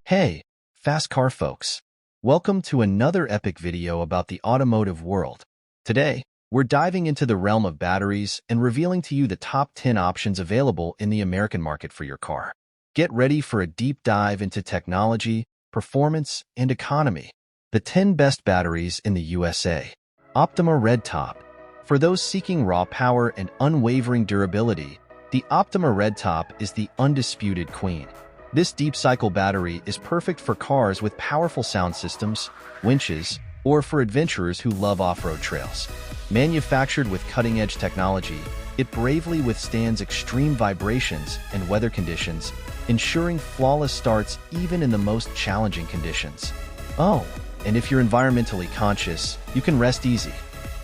Hey, fast car folks. Welcome to another epic video about the automotive world. Today, we're diving into the realm of batteries and revealing to you the top 10 options available in the American market for your car. Get ready for a deep dive into technology, performance, and economy. The 10 best batteries in the USA. Optima Red Top. For those seeking raw power and unwavering durability, the Optima Red Top is the undisputed queen. This deep-cycle battery is perfect for cars with powerful sound systems, winches, or for adventurers who love off-road trails. Manufactured with cutting-edge technology, it bravely withstands extreme vibrations and weather conditions, ensuring flawless starts even in the most challenging conditions. Oh, and if you're environmentally conscious, you can rest easy.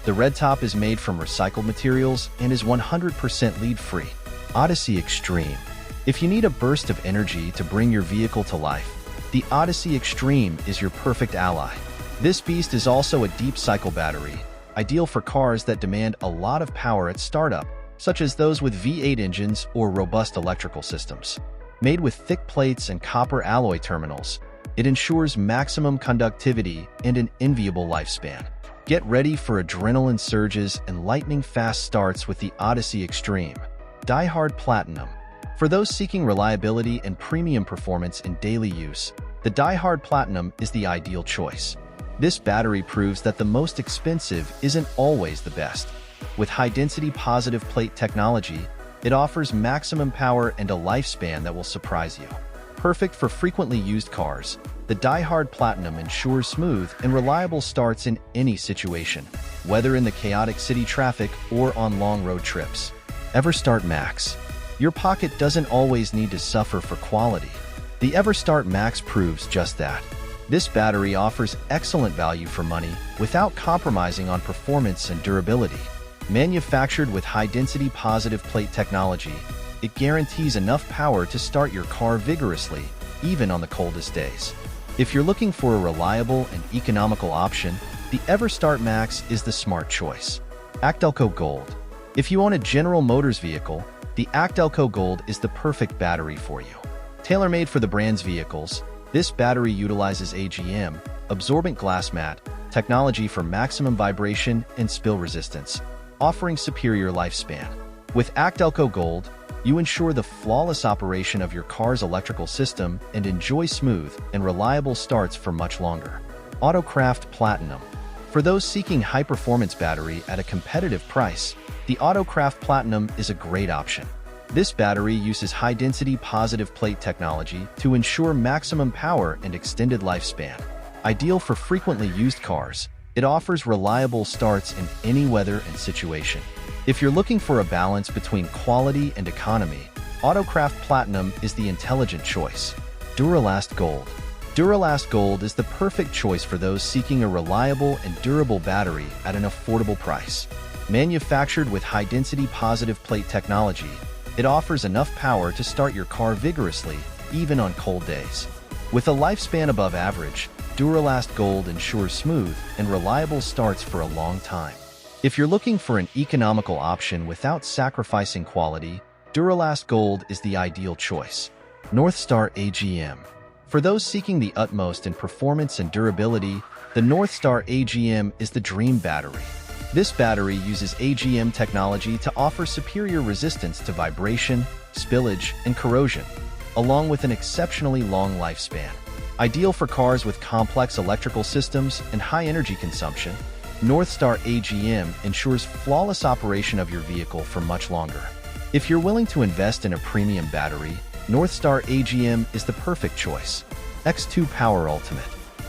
The Red Top is made from recycled materials and is 100% lead-free. Odyssey Extreme. If you need a burst of energy to bring your vehicle to life, the Odyssey Extreme is your perfect ally. This beast is also a deep-cycle battery, ideal for cars that demand a lot of power at startup, such as those with V8 engines or robust electrical systems. Made with thick plates and copper alloy terminals, it ensures maximum conductivity and an enviable lifespan. Get ready for adrenaline surges and lightning-fast starts with the Odyssey Extreme. Die-Hard Platinum. For those seeking reliability and premium performance in daily use, the Die-Hard Platinum is the ideal choice. This battery proves that the most expensive isn't always the best. With high-density positive plate technology, it offers maximum power and a lifespan that will surprise you. Perfect for frequently used cars, the Die-Hard Platinum ensures smooth and reliable starts in any situation, whether in the chaotic city traffic or on long road trips. EverStart Max. Your pocket doesn't always need to suffer for quality. The EverStart Max proves just that. This battery offers excellent value for money without compromising on performance and durability. Manufactured with high-density positive plate technology, it guarantees enough power to start your car vigorously, even on the coldest days. If you're looking for a reliable and economical option, the EverStart Max is the smart choice. Actelco Gold. If you own a General Motors vehicle, the Actelco Gold is the perfect battery for you. Tailor-made for the brand's vehicles, this battery utilizes AGM, absorbent glass mat, technology for maximum vibration and spill resistance, offering superior lifespan. With Actelco Gold, you ensure the flawless operation of your car's electrical system and enjoy smooth and reliable starts for much longer. Autocraft Platinum. For those seeking high-performance battery at a competitive price, the Autocraft Platinum is a great option. This battery uses high-density positive plate technology to ensure maximum power and extended lifespan. Ideal for frequently used cars, it offers reliable starts in any weather and situation. If you're looking for a balance between quality and economy, Autocraft Platinum is the intelligent choice. Duralast Gold. Duralast Gold is the perfect choice for those seeking a reliable and durable battery at an affordable price. Manufactured with high-density positive plate technology, it offers enough power to start your car vigorously, even on cold days. With a lifespan above average, Duralast Gold ensures smooth and reliable starts for a long time. If you're looking for an economical option without sacrificing quality, Duralast Gold is the ideal choice. Northstar AGM. For those seeking the utmost in performance and durability, the Northstar AGM is the dream battery. This battery uses AGM technology to offer superior resistance to vibration, spillage, and corrosion, along with an exceptionally long lifespan. Ideal for cars with complex electrical systems and high energy consumption, Northstar AGM ensures flawless operation of your vehicle for much longer. If you're willing to invest in a premium battery, Northstar AGM is the perfect choice. X2 Power Ultimate.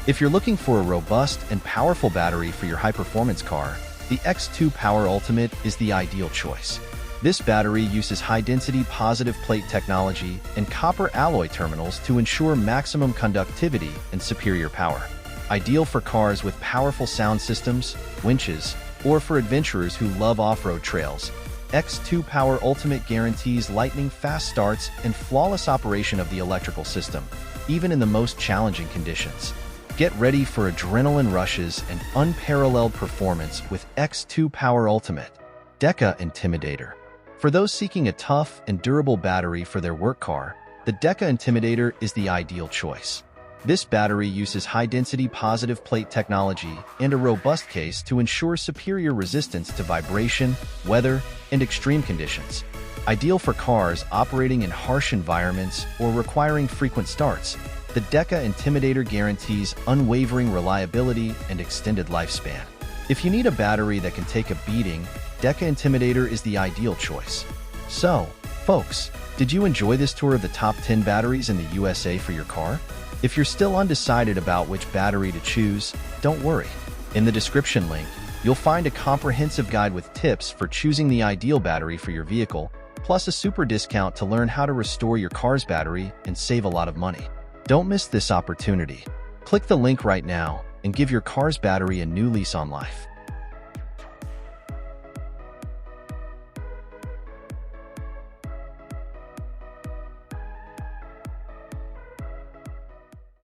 If you're looking for a robust and powerful battery for your high-performance car, the X2 Power Ultimate is the ideal choice. This battery uses high-density positive plate technology and copper alloy terminals to ensure maximum conductivity and superior power. Ideal for cars with powerful sound systems, winches, or for adventurers who love off-road trails, X2 Power Ultimate guarantees lightning-fast starts and flawless operation of the electrical system, even in the most challenging conditions. Get ready for adrenaline rushes and unparalleled performance with X2 Power Ultimate. Deca Intimidator. For those seeking a tough and durable battery for their work car, the Deca Intimidator is the ideal choice. This battery uses high-density positive plate technology and a robust case to ensure superior resistance to vibration, weather, and extreme conditions. Ideal for cars operating in harsh environments or requiring frequent starts, the Deca Intimidator guarantees unwavering reliability and extended lifespan. If you need a battery that can take a beating, Deca Intimidator is the ideal choice. So, folks, did you enjoy this tour of the top 10 batteries in the USA for your car? If you're still undecided about which battery to choose, don't worry. In the description link, you'll find a comprehensive guide with tips for choosing the ideal battery for your vehicle, plus a super discount to learn how to restore your car's battery and save a lot of money. Don't miss this opportunity. Click the link right now and give your car's battery a new lease on life.